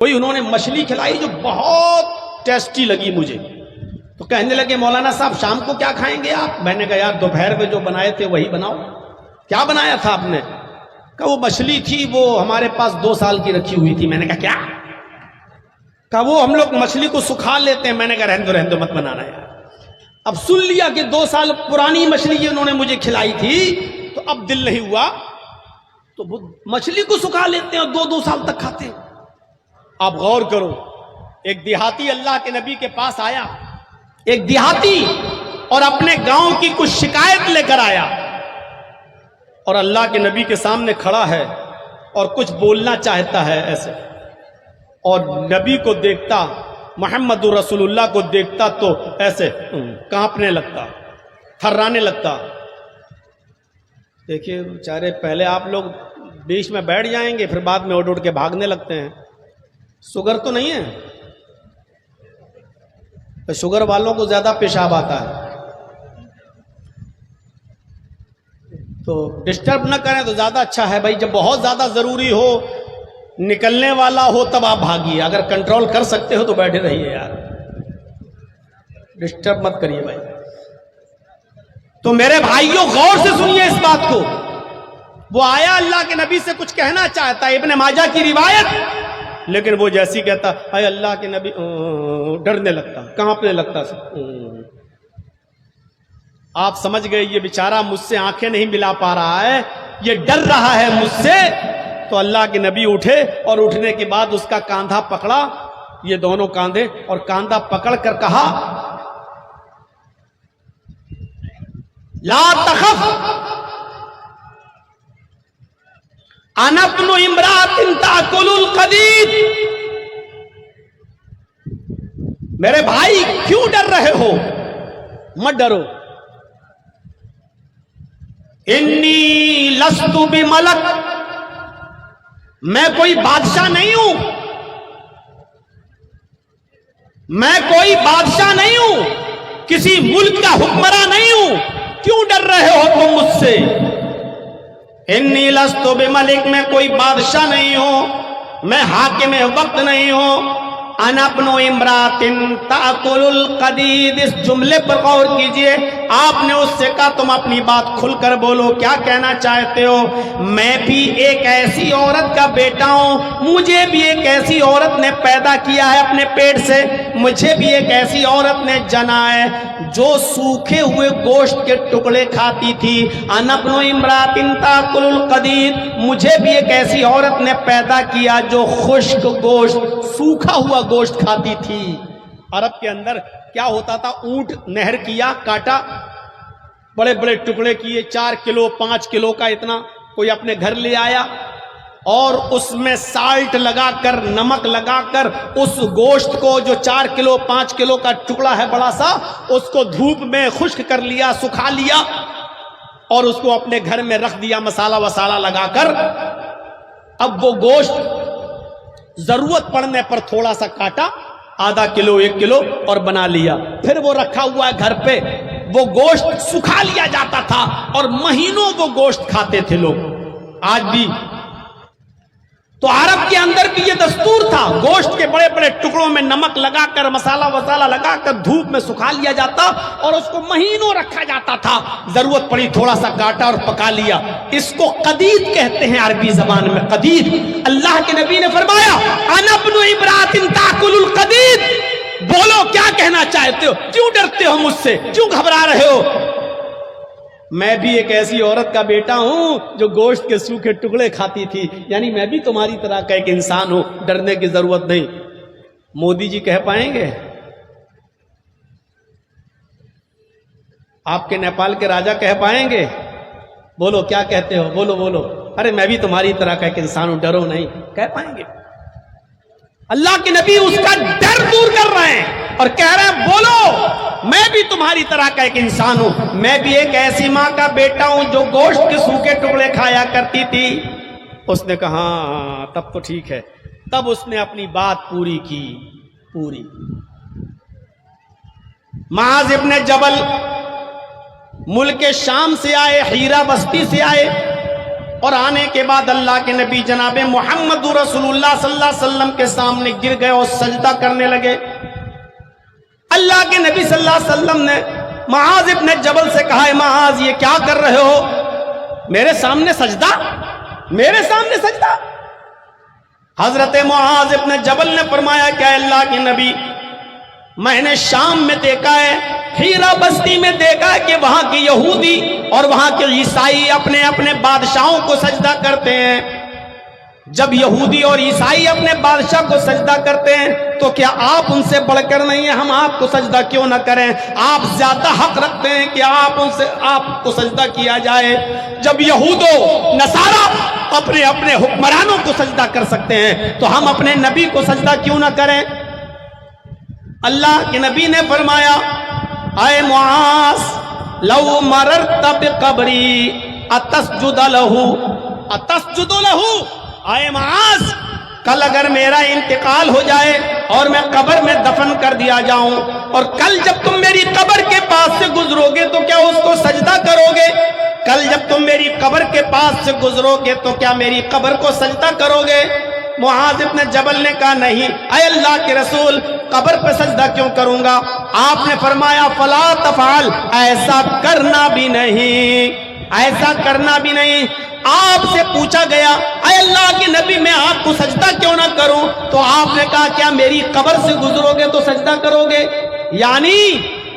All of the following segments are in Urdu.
کوئی انہوں نے مچھلی کھلائی جو بہت ٹیسٹی لگی مجھے، تو کہنے لگے مولانا صاحب شام کو کیا کھائیں گے آپ؟ میں نے کہا یار دوپہر میں جو بنائے تھے وہی بناؤ۔ کیا بنایا تھا آپ نے؟ کہا وہ مچھلی تھی، وہ ہمارے پاس 2 سال کی رکھی ہوئی تھی۔ میں نے کہا کیا؟ کہا وہ ہم لوگ مچھلی کو سکھا لیتے ہیں۔ میں نے کہا رہندو مت بنانا یار۔ اب سن لیا کہ 2 سال پرانی مچھلی انہوں نے مجھے کھلائی تھی، تو اب دل نہیں ہوا، تو مچھلی کو سکھا لیتے ہیں اور 2 سال تک کھاتے ہیں۔ آپ غور کرو، ایک دیہاتی اللہ کے نبی کے پاس آیا، ایک دیہاتی، اور اپنے گاؤں کی کچھ شکایت لے کر آیا، اور اللہ کے نبی کے سامنے کھڑا ہے اور کچھ بولنا چاہتا ہے ایسے، اور نبی کو دیکھتا، محمد رسول اللہ کو دیکھتا تو ایسے کانپنے لگتا، تھرانے لگتا۔ دیکھیے بیچارے، پہلے آپ لوگ بیچ میں بیٹھ جائیں گے، پھر بعد میں اٹھ کے بھاگنے لگتے ہیں۔ شوگر تو نہیں ہے؟ شوگر والوں کو زیادہ پیشاب آتا ہے، تو ڈسٹرب نہ کریں تو زیادہ اچھا ہے بھائی۔ جب بہت زیادہ ضروری ہو، نکلنے والا ہو، تب آپ بھاگیے، اگر کنٹرول کر سکتے ہو تو بیٹھے رہیے یار، ڈسٹرب مت کریے بھائی۔ تو میرے بھائیوں غور سے سنیے اس بات کو، وہ آیا اللہ کے نبی سے کچھ کہنا چاہتا ہے، ابن ماجہ کی روایت، لیکن وہ جیسی کہتا اے اللہ کے نبی، ڈرنے لگتا، کانپنے لگتا۔ آپ سمجھ گئے یہ بیچارہ مجھ سے آنکھیں نہیں ملا پا رہا ہے، یہ ڈر رہا ہے مجھ سے۔ تو اللہ کے نبی اٹھے اور اٹھنے کے بعد اس کا کاندھا پکڑا، یہ دونوں کاندھے، اور کاندھا پکڑ کر کہا لا تخف انا ابن امرأۃ تأکل القدید۔ میرے بھائی کیوں ڈر رہے ہو؟ مت ڈرو، انی لست بملک، میں کوئی بادشاہ نہیں ہوں، میں کوئی بادشاہ نہیں ہوں، کسی ملک کا حکمراں نہیں ہوں، کیوں ڈر رہے ہو تم مجھ سے؟ انی لست بملک، میں کوئی بادشاہ نہیں ہوں، میں حاکم وقت نہیں ہوں، انا ابن امرأۃ تأکل القدید۔ اس جملے پر غور کیجئے، آپ نے اس سے کہا تم اپنی بات کھل کر بولو، کیا کہنا چاہتے ہو؟ میں بھی ایک ایسی عورت کا بیٹا ہوں، مجھے بھی ایک ایسی عورت نے پیدا کیا ہے اپنے پیٹ سے، مجھے بھی ایک ایسی عورت نے جنا ہے جو سوکھے ہوئے گوشت کے ٹکڑے کھاتی تھی۔ انا ابن امرأۃ تأکل القدید، مجھے بھی ایک ایسی عورت نے پیدا کیا جو خشک گوشت، سوکھا ہوا گوشت کھاتی تھی۔ عرب کے اندر کیا ہوتا تھا، اونٹ نہر کیا، کاٹا، بڑے بڑے ٹکڑے کیے، 4 کلو 5 کلو کا اتنا، کوئی اپنے گھر لے آیا، اور اس میں سالٹ لگا کر، نمک لگا کر، اس گوشت کو جو 4 کلو 5 کلو کا ٹکڑا ہے بڑا سا، اس کو دھوپ میں خشک کر لیا، سکھا لیا، اور اس کو اپنے گھر میں رکھ دیا مسالہ وسالہ لگا کر۔ اب وہ گوشت ضرورت پڑنے پر تھوڑا سا کاٹا، آدھا کلو 1 کلو، اور بنا لیا، پھر وہ رکھا ہوا ہے گھر پہ۔ وہ گوشت سکھا لیا جاتا تھا اور مہینوں وہ گوشت کھاتے تھے لوگ، آج بھی۔ تو عرب کے اندر بھی یہ دستور تھا، گوشت کے بڑے بڑے ٹکڑوں میں نمک لگا کر، مسالہ وسالہ لگا کر دھوپ میں سکھا لیا جاتا، اور اس کو مہینوں رکھا جاتا تھا، ضرورت پڑی تھوڑا سا کاٹا اور پکا لیا۔ اس کو قدید کہتے ہیں عربی زبان میں، قدید۔ اللہ کے نبی نے فرمایا انا ابن امرأۃ تأکل القدید، بولو کیا کہنا چاہتے ہو، کیوں ڈرتے ہو مجھ سے، کیوں گھبرا رہے ہو؟ میں بھی ایک ایسی عورت کا بیٹا ہوں جو گوشت کے سوکھے ٹکڑے کھاتی تھی، یعنی میں بھی تمہاری طرح کا ایک انسان ہوں، ڈرنے کی ضرورت نہیں۔ مودی جی کہہ پائیں گے؟ آپ کے نیپال کے راجا کہہ پائیں گے؟ بولو کیا کہتے ہو، بولو بولو، ارے میں بھی تمہاری طرح کا ایک انسان ہوں، ڈرو نہیں، کہہ پائیں گے؟ اللہ کے نبی اس کا ڈر دور کر رہے ہیں اور کہہ رہے ہیں بولو میں بھی تمہاری طرح کا ایک انسان ہوں، میں بھی ایک ایسی ماں کا بیٹا ہوں جو گوشت کے سوکھے ٹکڑے کھایا کرتی تھی۔ اس نے کہا ہاں تب تو ٹھیک ہے، تب اس نے اپنی بات پوری کی، پوری۔ معاذ ابن جبل ملک شام سے آئے، حیرہ بستی سے آئے، اور آنے کے بعد اللہ کے نبی جناب محمد رسول اللہ صلی اللہ علیہ وسلم کے سامنے گر گئے اور سجدہ کرنے لگے۔ اللہ کے نبی صلی اللہ علیہ وسلم نے معاذ ابن جبل سے کہا، معاذ یہ کیا کر رہے ہو؟ میرے سامنے سجدہ، میرے سامنے سجدہ۔ حضرت معاذ ابن جبل نے فرمایا کہ اے اللہ کے نبی، میں نے شام میں دیکھا ہے، ہیرا بستی میں دیکھا ہے کہ وہاں کے یہودی اور وہاں کے عیسائی اپنے اپنے بادشاہوں کو سجدہ کرتے ہیں۔ جب یہودی اور عیسائی اپنے بادشاہ کو سجدہ کرتے ہیں تو کیا آپ ان سے بڑھ کر نہیں ہیں؟ ہم آپ کو سجدہ کیوں نہ کریں؟ آپ زیادہ حق رکھتے ہیں کہ آپ کو سجدہ کیا جائے۔ جب یہود و نصارہ اپنے اپنے حکمرانوں کو سجدہ کر سکتے ہیں تو ہم اپنے نبی کو سجدہ کیوں نہ کریں؟ اللہ کے نبی نے فرمایا، اے معاذ لو مررت بقبری اتسجد لہ، اے معاذ کل اگر میرا انتقال ہو جائے اور میں قبر میں دفن کر دیا جاؤں، اور کل جب تم میری قبر کے پاس سے گزرو گے تو کیا اس کو سجدہ کرو گے؟ کل جب تم میری قبر کے پاس سے گزرو گے تو کیا میری قبر کو سجدہ کرو گے؟ معاذ ابن جبل نے کہا نہیں، اے اللہ کے رسول قبر پہ سجدہ کیوں کروں گا؟ آپ نے فرمایا فلا تفعل، ایسا کرنا بھی نہیں، ایسا کرنا بھی نہیں۔ آپ سے پوچھا گیا، اے اللہ کے نبی میں آپ کو سجدہ کیوں نہ کروں؟ تو آپ نے کہا کیا میری قبر سے گزرو گے تو سجدہ کرو گے؟ یعنی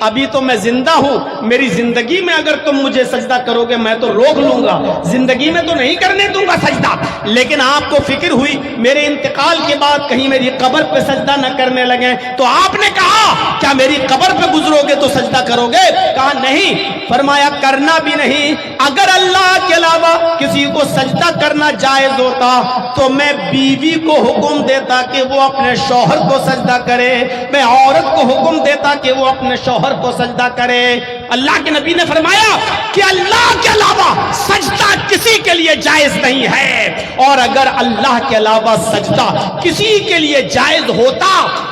ابھی تو میں زندہ ہوں، میری زندگی میں اگر تم مجھے سجدہ کرو گے میں تو روک لوں گا، زندگی میں تو نہیں کرنے دوں گا سجدہ، لیکن آپ کو فکر ہوئی میرے انتقال کے بعد کہیں میری قبر پہ سجدہ نہ کرنے لگے، تو آپ نے کہا کیا میری قبر پہ گزرو گے تو سجدہ کرو گے؟ کہا نہیں۔ فرمایا کرنا بھی نہیں۔ اگر اللہ کے علاوہ کسی کو سجدہ کرنا جائز ہوتا تو میں بیوی کو حکم دیتا کہ وہ اپنے شوہر کو سجدہ کرے، میں عورت کو حکم دیتا کہ وہ اپنے شوہر کو سجدہ کرے۔ اللہ کے نبی نے فرمایا کہ اللہ کے علاوہ سجدہ کسی کے لیے جائز نہیں ہے، اور اگر اللہ کے علاوہ سجدہ کسی کے لیے جائز ہوتا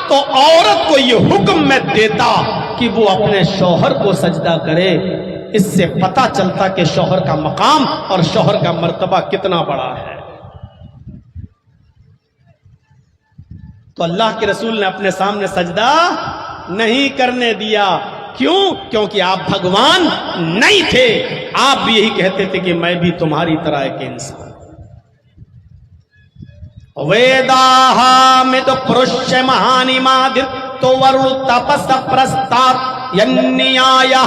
تو عورت کو یہ حکم میں دیتا کہ وہ اپنے شوہر کو سجدہ کرے۔ اس سے پتہ چلتا کہ شوہر کا مقام اور شوہر کا مرتبہ کتنا بڑا ہے۔ تو اللہ کے رسول نے اپنے سامنے سجدہ نہیں کرنے دیا۔ کیوں؟ کیونکہ آپ بھگوان نہیں تھے، آپ بھی یہی کہتے تھے کہ میں بھی تمہاری طرح ایک انسان۔ ویداہامت پرش مہانی مادتو ورل تپس پرستات ینیایا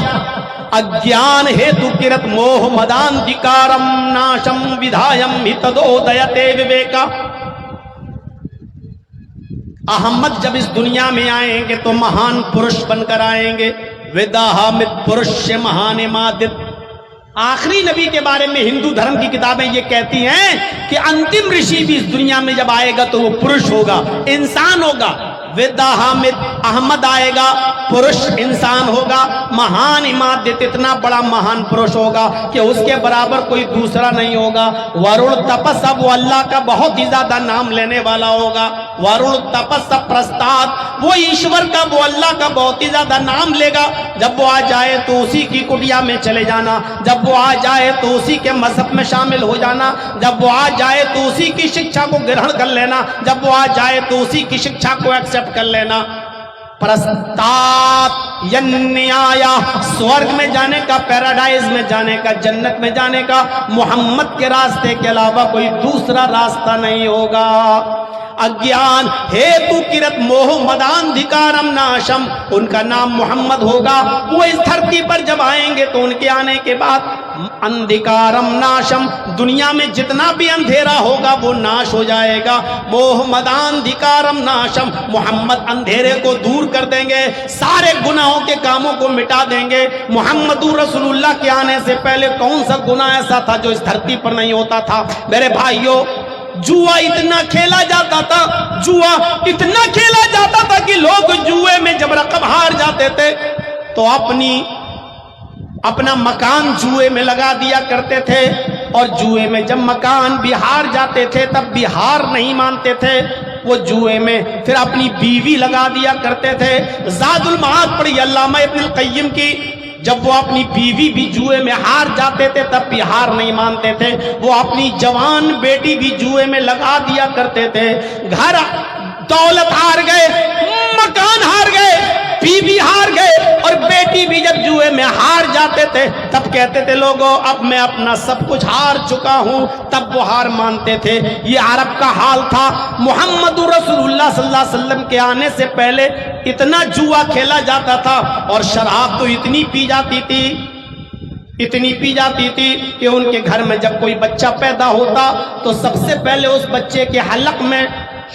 اگیان ہیتو کرت موہ مداندکارم ناشم ودھایم ہتدودیتے وویکا۔ احمد جب اس دنیا میں آئیں گے تو مہان پرش بن کر آئیں گے۔ وداہامت پرش مہان مادت، آخری نبی کے بارے میں ہندو دھرم کی کتابیں یہ کہتی ہیں کہ انتم رشی بھی اس دنیا میں جب آئے گا تو وہ پرش ہوگا، انسان ہوگا۔ وداہامت احمد آئے گا، پرش انسان ہوگا، مہان امادت اتنا بڑا مہان پرش ہوگا کہ اس کے برابر کوئی دوسرا نہیں ہوگا۔ ورل تپس، وہ اللہ کا بہت ہی زیادہ نام لینے والا ہوگا۔ ورل تپس پرستات، وہ ایشور کا، وہ اللہ کا بہت ہی زیادہ نام لے گا۔ جب وہ آ جائے تو اسی کی کٹیا میں چلے جانا، جب وہ آ جائے تو اسی کے مذہب میں شامل ہو جانا، جب وہ آ جائے تو اسی کی شکشا کو گرہن کر لینا، جب وہ آ جائے تو اسی کی شکشا کو ایکسپٹ کر لینا۔ پرستات ینیایا، سورگ میں جانے کا، پیراڈائز میں جانے کا، جنت میں جانے کا محمد کے راستے کے علاوہ کوئی دوسرا راستہ نہیں ہوگا۔ اگیان ہیتو کرت موہ مداندھکارم ناشم، ان کا نام محمد ہوگا۔ وہ اس دھرتی پر جب آئیں گے تو ان کے آنے کے بعد اندھکارم ناشم، دنیا میں جتنا بھی اندھیرا ہوگا وہ ناش ہو جائے گا۔ موہ مداندھکارم ناشم، محمد اندھیرے کو دور کر دیں گے، سارے گناہوں کے کاموں کو مٹا دیں گے۔ محمد رسول اللہ کے آنے سے پہلے کون سا گناہ ایسا تھا جو اس دھرتی پر نہیں ہوتا تھا؟ میرے بھائیوں، جوا اتنا کھیلا جاتا تھا، جوا اتنا کھیلا جاتا تھا کہ لوگ جوئے میں جب رقم ہار جاتے تھے تو اپنا مکان جوئے میں لگا دیا کرتے تھے، اور جوئے میں جب مکان بھی ہار جاتے تھے تب بھی ہار نہیں مانتے تھے، وہ جوئے میں پھر اپنی بیوی لگا دیا کرتے تھے۔ زاد المعاد پڑھی علامہ ابن القیم کی، جب وہ اپنی بیوی بھی جوئے میں ہار جاتے تھے تب بھی ہار نہیں مانتے تھے، وہ اپنی جوان بیٹی بھی جوئے میں لگا دیا کرتے تھے۔ گھر دولت ہار گئے، مکان ہار گئے، بیوی ہار گئے، اور بیٹی بھی جب جوئے میں ہار جاتے تھے تب کہتے تھے لوگوں اب میں اپنا سب کچھ ہار چکا ہوں، تب وہ ہار مانتے تھے۔ یہ عرب کا حال تھا۔ محمد رسول اللہ صلی اللہ علیہ وسلم کے آنے سے پہلے اتنا جوا کھیلا جاتا تھا، اور شراب تو اتنی پی جاتی تھی کہ ان کے گھر میں جب کوئی بچہ پیدا ہوتا تو سب سے پہلے اس بچے کے حلق میں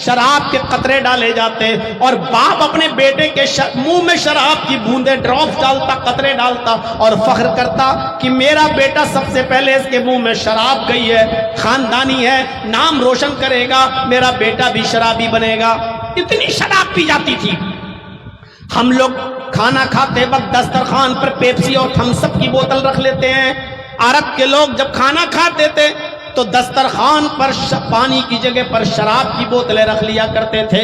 شراب کے قطرے ڈالے جاتے، اور باپ اپنے بیٹے کے منہ میں شراب کی بوندیں ڈراپس ڈالتا، قطرے ڈالتا، اور فخر کرتا کہ میرا بیٹا سب سے پہلے اس کے منہ میں شراب گئی ہے، خاندانی ہے، نام روشن کرے گا، میرا بیٹا بھی شرابی بنے گا۔ اتنی شراب پی جاتی تھی۔ ہم لوگ کھانا کھاتے وقت دسترخوان پر پیپسی اور تھمس اپ کی بوتل رکھ لیتے ہیں۔ عرب کے لوگ جب کھانا کھاتے تھے تو دسترخوان پر پانی کی جگہ پر شراب کی بوتلیں رکھ لیا کرتے تھے،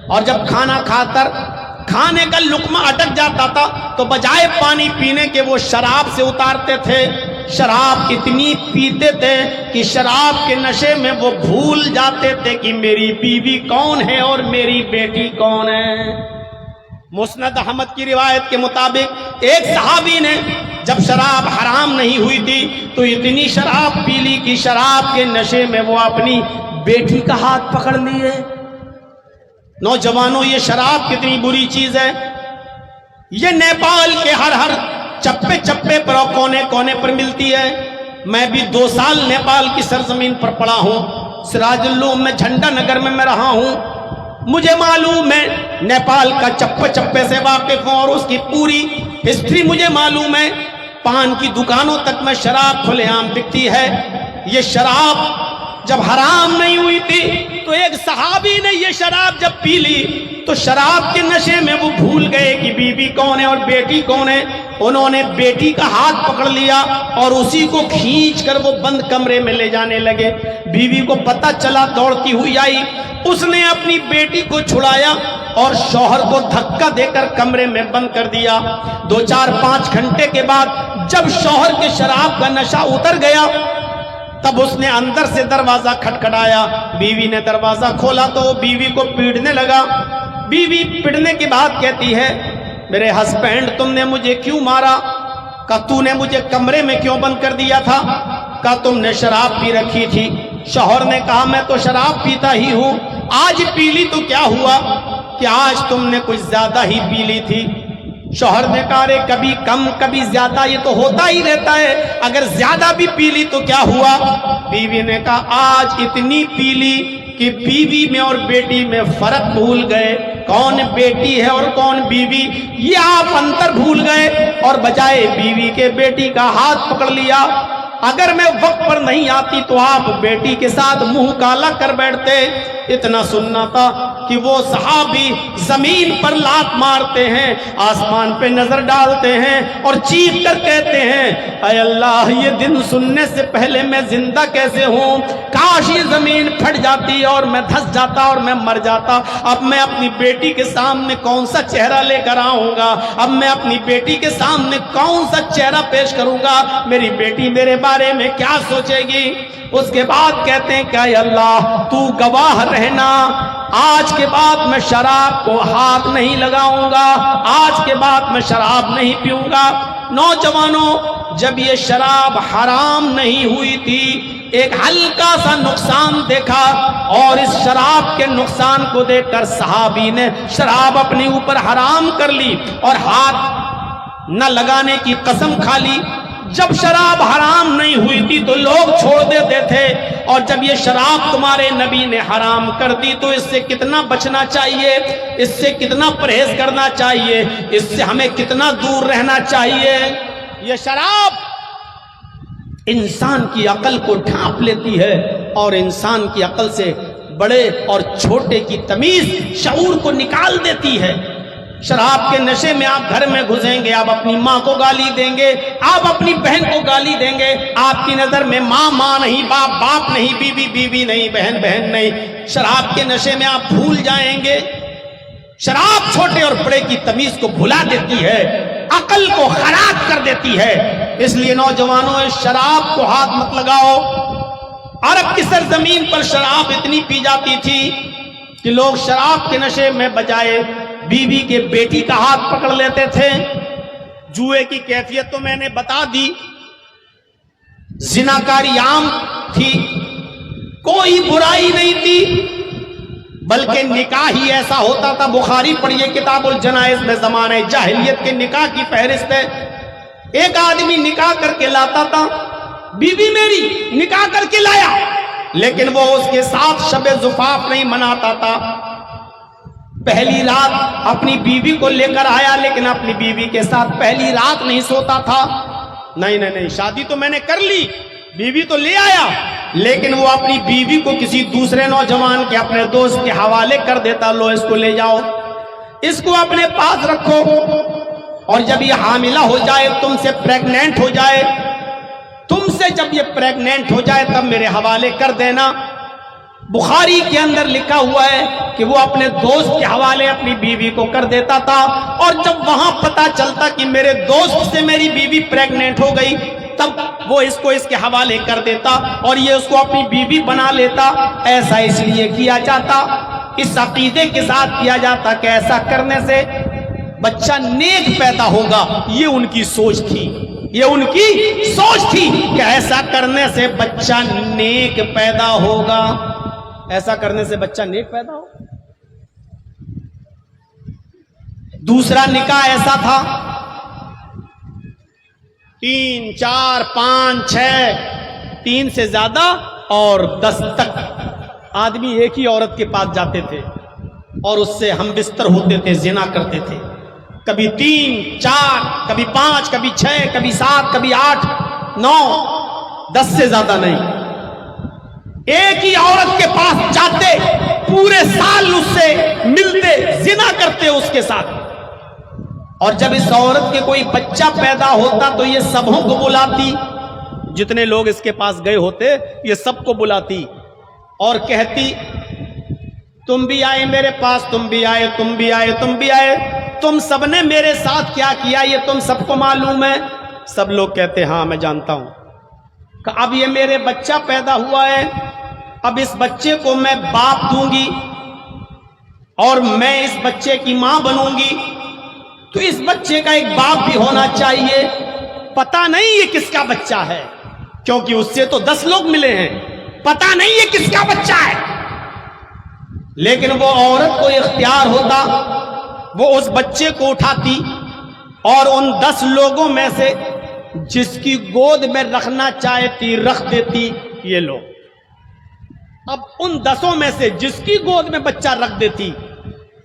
اور جب کھانا کھا کر کھانے کا لقمہ اٹک جاتا تھا تو بجائے پانی پینے کے وہ شراب سے اتارتے تھے۔ شراب اتنی پیتے تھے کہ شراب کے نشے میں وہ بھول جاتے تھے کہ میری بیوی کون ہے اور میری بیٹی کون ہے۔ مسند احمد کی روایت کے مطابق ایک صحابی نے جب شراب حرام نہیں ہوئی تھی تو اتنی شراب پی لی کہ شراب کے نشے میں وہ اپنی بیٹی کا ہاتھ پکڑ لیے۔ نوجوانوں، یہ شراب کتنی بری چیز ہے۔ یہ نیپال کے ہر چپے چپے پر اور کونے کونے پر ملتی ہے۔ میں بھی 2 سال نیپال کی سرزمین پر پڑا ہوں، سراج العلوم میں جھنڈا نگر میں رہا ہوں۔ مجھے معلوم ہے، نیپال کا چپے چپے سے واقف ہوں اور اس کی پوری ہسٹری مجھے معلوم ہے۔ پان کی دکانوں تک میں شراب کھلے عام بکتی ہے۔ یہ شراب جب حرام نہیں ہوئی تھی تو ایک صحابی نے یہ شراب جب پی لی تو شراب کے نشے میں وہ بھول گئے کہ بیوی کون ہے اور بیٹی کون ہے۔ انہوں نے بیٹی کا ہاتھ پکڑ لیا اور اسی کو کھینچ کر وہ بند کمرے میں لے جانے لگے۔ بیوی کو پتہ چلا، دوڑتی ہوئی آئی، اس نے اپنی بیٹی کو چھڑایا اور شوہر کو دھکا دے کر کمرے میں بند کر دیا۔ 2-4-5 گھنٹے کے بعد جب شوہر کے شراب کا نشہ اتر گیا تب اس نے اندر سے دروازہ کھٹکھٹایا۔ بیوی نے دروازہ کھولا تو بیوی کو پیٹنے لگا۔ بیوی پیٹنے کے بعد کہتی ہے، میرے ہسبینڈ تم نے مجھے کیوں مارا؟ کہا تو نے مجھے کمرے میں کیوں بند کر دیا تھا؟ کہا تم نے شراب پی رکھی تھی۔ شوہر نے کہا میں تو شراب پیتا ہی ہوں، آج پی لی تو کیا ہوا کہ آج تم نے کچھ زیادہ ہی پی لی تھی۔ شوہر نے کہا رے کبھی کم کبھی زیادہ یہ تو ہوتا ہی رہتا ہے، اگر زیادہ بھی پی لی تو کیا ہوا؟ بیوی نے کہا آج اتنی پی لی کہ بیوی میں اور بیٹی میں فرق بھول گئے، کون بیٹی ہے اور کون بیوی، یہ آپ انتر بھول گئے اور بجائے بیوی کے بیٹی کا ہاتھ پکڑ لیا۔ اگر میں وقت پر نہیں آتی تو آپ بیٹی کے ساتھ منہ کالا کر بیٹھتے۔ اتنا سننا تھا کہ وہ صحابی زمین پر لات مارتے ہیں، آسمان پہ نظر ڈالتے ہیں اور چیخ کر کہتے ہیں اے اللہ، یہ دن سننے سے پہلے میں زندہ کیسے ہوں؟ کاش یہ زمین پھٹ جاتی اور میں دھس جاتا اور میں مر جاتا۔ اب میں اپنی بیٹی کے سامنے کون سا چہرہ لے کر آؤں گا؟ اب میں اپنی بیٹی کے سامنے کون سا چہرہ پیش کروں گا؟ میری بیٹی میرے بارے میں کیا سوچے گی؟ اس کے بعد کہتے ہیں کہ اے اللہ تو گواہ رہنا، آج کے بعد میں شراب کو ہاتھ نہیں لگاؤں گا، آج کے بعد میں شراب نہیں پیوں گا۔ نوجوانوں، جب یہ شراب حرام نہیں ہوئی تھی ایک ہلکا سا نقصان دیکھا، اور اس شراب کے نقصان کو دیکھ کر صحابی نے شراب اپنے اوپر حرام کر لی اور ہاتھ نہ لگانے کی قسم کھا لی۔ جب شراب حرام نہیں ہوئی تھی تو لوگ چھوڑ دیتے تھے، اور جب یہ شراب تمہارے نبی نے حرام کر دی تو اس سے کتنا بچنا چاہیے، اس سے کتنا پرہیز کرنا چاہیے، اس سے ہمیں کتنا دور رہنا چاہیے۔ یہ شراب انسان کی عقل کو ڈھانپ لیتی ہے اور انسان کی عقل سے بڑے اور چھوٹے کی تمیز، شعور کو نکال دیتی ہے۔ شراب کے نشے میں آپ گھر میں گھسیں گے، آپ اپنی ماں کو گالی دیں گے، آپ اپنی بہن کو گالی دیں گے، آپ کی نظر میں ماں ماں نہیں، باپ باپ نہیں، بیوی بیوی نہیں، بہن بہن نہیں۔ شراب کے نشے میں آپ بھول جائیں گے۔ شراب چھوٹے اور بڑے کی تمیز کو بھلا دیتی ہے، عقل کو خراب کر دیتی ہے. اس لیے نوجوانوں اس شراب کو ہاتھ مت لگاؤ. عرب کی سرزمین پر شراب اتنی پی جاتی تھی کہ لوگ شراب کے نشے میں بجائے بیوی کے بیٹی کا ہاتھ پکڑ لیتے تھے. جوئے کی کیفیت تو میں نے بتا دی. زناکاری عام تھی, کوئی برائی نہیں تھی, بلکہ نکاح ہی ایسا ہوتا تھا. بخاری پڑھیے کتاب الجنائز میں زمانے جاہلیت کے نکاح کی فہرست ہے. ایک آدمی نکاح کر کے لاتا تھا, بیوی میری نکاح کر کے لایا, لیکن وہ اس کے ساتھ شب زفاف نہیں مناتا تھا. پہلی رات اپنی بیوی کو لے کر آیا, لیکن اپنی بیوی کے ساتھ پہلی رات نہیں سوتا تھا. نہیں, شادی تو میں نے کر لی, بیوی تو لے آیا, لیکن وہ اپنی بیوی کو کسی دوسرے نوجوان کے اپنے دوست کے حوالے کر دیتا. لو اس کو لے جاؤ, اس کو اپنے پاس رکھو, اور جب یہ حاملہ ہو جائے, تم سے پریگننٹ ہو جائے, تم سے جب یہ پریگننٹ ہو جائے تب میرے حوالے کر دینا. بخاری کے اندر لکھا ہوا ہے کہ وہ اپنے دوست کے حوالے اپنی بیوی کو کر دیتا تھا, اور جب وہاں پتا چلتا کہ میرے دوست سے میری بیوی پریگننٹ ہو گئی, تب وہ اس کو اس کے حوالے کر دیتا اور یہ اس کو اپنی بیوی بنا لیتا. ایسا اس لیے کیا جاتا, اس عقیدے کے ساتھ کیا جاتا کہ ایسا کرنے سے بچہ نیک پیدا ہوگا. یہ ان کی سوچ تھی, یہ ان کی سوچ تھی کہ ایسا کرنے سے بچہ نیک پیدا ہوگا, ایسا کرنے سے بچہ نیک پیدا ہو. دوسرا نکاح ایسا تھا, 3, 4, 5, 6, 3 سے زیادہ اور 10 تک آدمی ایک ہی عورت کے پاس جاتے تھے اور اس سے ہم بستر ہوتے تھے, زنا کرتے تھے. کبھی 3, 4, کبھی 5, کبھی 6, کبھی 7, کبھی 8, 9, 10 سے زیادہ نہیں. ایک ہی عورت کے پاس جاتے, پورے سال اس سے ملتے, زنا کرتے اس کے ساتھ. اور جب اس عورت کے کوئی بچہ پیدا ہوتا تو یہ سبوں کو بلاتی, جتنے لوگ اس کے پاس گئے ہوتے یہ سب کو بلاتی اور کہتی تم بھی آئے میرے پاس, تم بھی آئے, تم بھی آئے, تم بھی آئے, تم سب نے میرے ساتھ کیا کیا یہ تم سب کو معلوم ہے. سب لوگ کہتے ہاں میں جانتا ہوں. کہ اب یہ میرے بچہ پیدا ہوا ہے, اب اس بچے کو میں باپ دوں گی اور میں اس بچے کی ماں بنوں گی, تو اس بچے کا ایک باپ بھی ہونا چاہیے. پتہ نہیں یہ کس کا بچہ ہے, کیونکہ اس سے تو 10 لوگ ملے ہیں, پتہ نہیں یہ کس کا بچہ ہے. لیکن وہ عورت کو اختیار ہوتا, وہ اس بچے کو اٹھاتی اور ان 10 لوگوں میں سے جس کی گود میں رکھنا چاہتی رکھ دیتی. یہ لوگ اب ان 10 میں سے جس کی گود میں بچہ رکھ دیتی,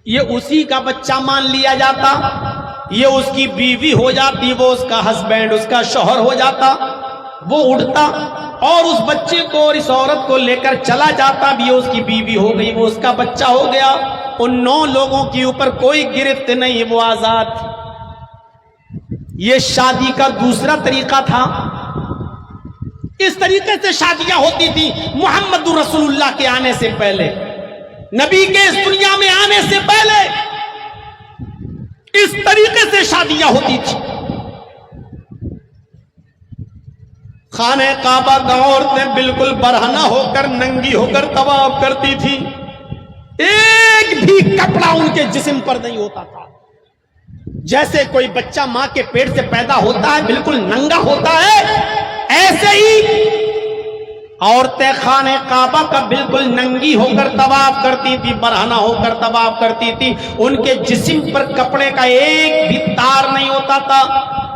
یہ اسی کا بچہ مان لیا جاتا, یہ اس کی بیوی ہو جاتی, وہ اس کا ہسبینڈ, اس کا شوہر ہو جاتا. وہ اٹھتا اور اس بچے کو اور اس عورت کو لے کر چلا جاتا, بھی اس کی بیوی ہو گئی, وہ اس کا بچہ ہو گیا. ان 9 لوگوں کے اوپر کوئی گرفت نہیں, وہ آزاد. یہ شادی کا دوسرا طریقہ تھا. اس طریقے سے شادیاں ہوتی تھی محمد رسول اللہ کے آنے سے پہلے, نبی کے اس دنیا میں آنے سے پہلے اس طریقے سے شادیاں ہوتی تھی. خانہ کعبہ کا عورتیں بالکل برہنہ ہو کر, ننگی ہو کر طواف کرتی تھی. ایک بھی کپڑا ان کے جسم پر نہیں ہوتا تھا. جیسے کوئی بچہ ماں کے پیٹ سے پیدا ہوتا ہے بالکل ننگا ہوتا ہے, ایسے ہی عورتیں خانہ کعبہ کا بالکل ننگی ہو کر طواف کرتی تھی, برہنہ ہو کر طواف کرتی تھی. ان کے جسم پر کپڑے کا ایک بھی تار نہیں ہوتا تھا.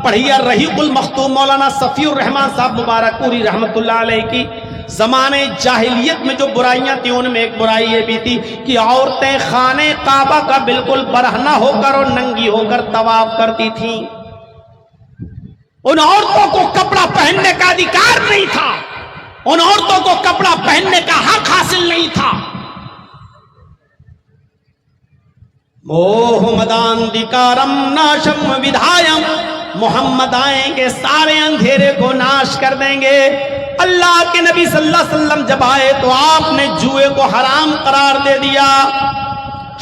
پڑھیے رحیق المختوم مولانا صفی الرحمان صاحب مبارک پوری رحمت اللہ علیہ کی. زمانے جاہلیت میں جو برائیاں تھیں ان میں ایک برائی یہ بھی تھی کہ عورتیں خانہ کعبہ کا بالکل برہنہ ہو کر اور ننگی ہو کر طواف کرتی تھیں. ان عورتوں کو کپڑا پہننے کا ادھیکار نہیں تھا, ان عورتوں کو کپڑا پہننے کا حق حاصل نہیں تھا. محمدان دکارم ناشم ودھایم, محمد آئیں گے سارے اندھیرے کو ناش کر دیں گے. اللہ کے نبی صلی اللہ علیہ وسلم جب آئے تو آپ نے جوئے کو حرام قرار دے دیا,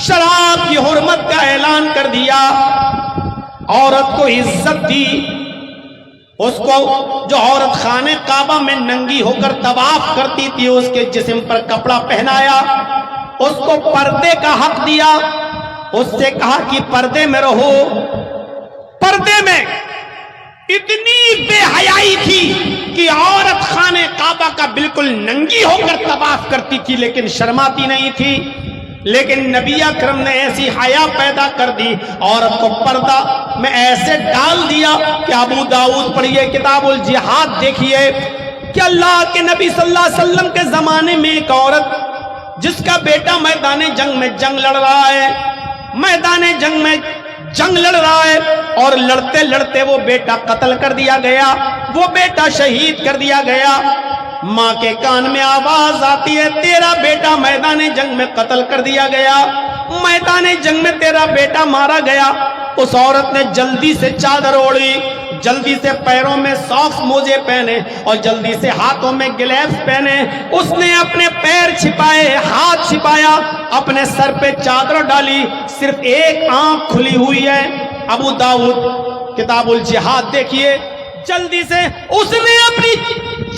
شراب کی حرمت کا اعلان کر دیا, عورت کو عزت دی، اس کو جو عورت خانے کعبہ میں ننگی ہو کر طواف کرتی تھی اس کے جسم پر کپڑا پہنایا، اس کو پردے کا حق دیا، اس سے کہا کہ پردے میں رہو۔ پردے میں اتنی بے حیائی تھی کہ عورت خانے کعبہ کا بالکل ننگی ہو کر طواف کرتی تھی لیکن شرماتی نہیں تھی۔ لیکن نبی اکرم نے ایسی حیا پیدا کر دی، عورت کو پردہ میں ایسے ڈال دیا کہ ابو داؤد پڑھیے کتاب الجہاد دیکھیے کہ اللہ کے نبی صلی اللہ علیہ وسلم کے زمانے میں ایک عورت جس کا بیٹا میدان جنگ میں جنگ لڑ رہا ہے، میدان جنگ میں جنگ لڑ رہا ہے، اور لڑتے لڑتے وہ بیٹا قتل کر دیا گیا، وہ بیٹا شہید کر دیا گیا۔ ماں کے کان میں آواز آتی ہے تیرا بیٹا میدان جنگ میں قتل کر دیا گیا، میدان جنگ میں تیرا بیٹا مارا گیا۔ اس عورت نے جلدی سے چادر اوڑھی، جلدی سے پیروں میں ساکس موزے پہنے اور جلدی سے ہاتھوں میں گلیوز پہنے، اس نے اپنے پیر چھپائے، ہاتھ چھپایا، اپنے سر پہ چادر ڈالی، صرف ایک آنکھ کھلی ہوئی ہے۔ ابو داؤد کتاب الجہاد دیکھیے، جلدی سے اس نے اپنی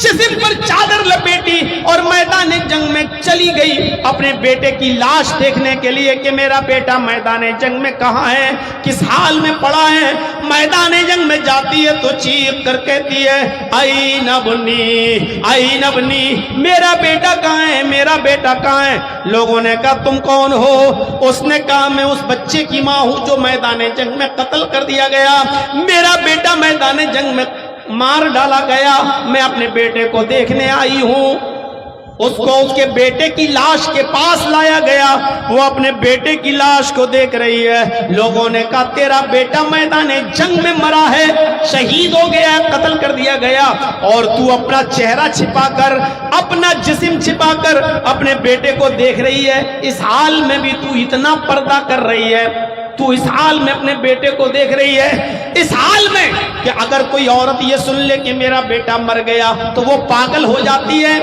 جسم پر چادر لپیٹی اور میدان جنگ میں چلی گئی اپنے بیٹے کی لاش دیکھنے کے لیے کہ میرا بیٹا میدان جنگ میں کہاں ہے، کس حال میں پڑا ہے۔ میدان جنگ میں جاتی ہے تو چیخ کر کہتی ہے این ابنی این ابنی، میرا بیٹا کہاں ہے، میرا بیٹا کہاں ہے۔ لوگوں نے کہا تم کون ہو؟ اس نے کہا میں اس بچے کی ماں ہوں جو میدان جنگ میں قتل کر دیا گیا، میرا بیٹا میدان جنگ میں مار ڈالا گیا، میں اپنے بیٹے کو دیکھنے آئی ہوں۔ اس کو اس کے بیٹے کی لاش کے پاس لایا گیا، وہ اپنے بیٹے کی لاش کو دیکھ رہی ہے۔ لوگوں نے کہا تیرا بیٹا میدان جنگ میں مرا ہے، شہید ہو گیا، قتل کر دیا گیا، اور تو اپنا چہرہ چھپا کر، اپنا جسم چھپا کر اپنے بیٹے کو دیکھ رہی ہے۔ اس حال میں بھی تو اتنا پردہ کر رہی ہے، تو اس حال میں اپنے بیٹے کو دیکھ رہی ہے، اس حال میں کہ اگر کوئی عورت یہ سن لے کہ میرا بیٹا مر گیا تو وہ پاگل ہو جاتی ہے،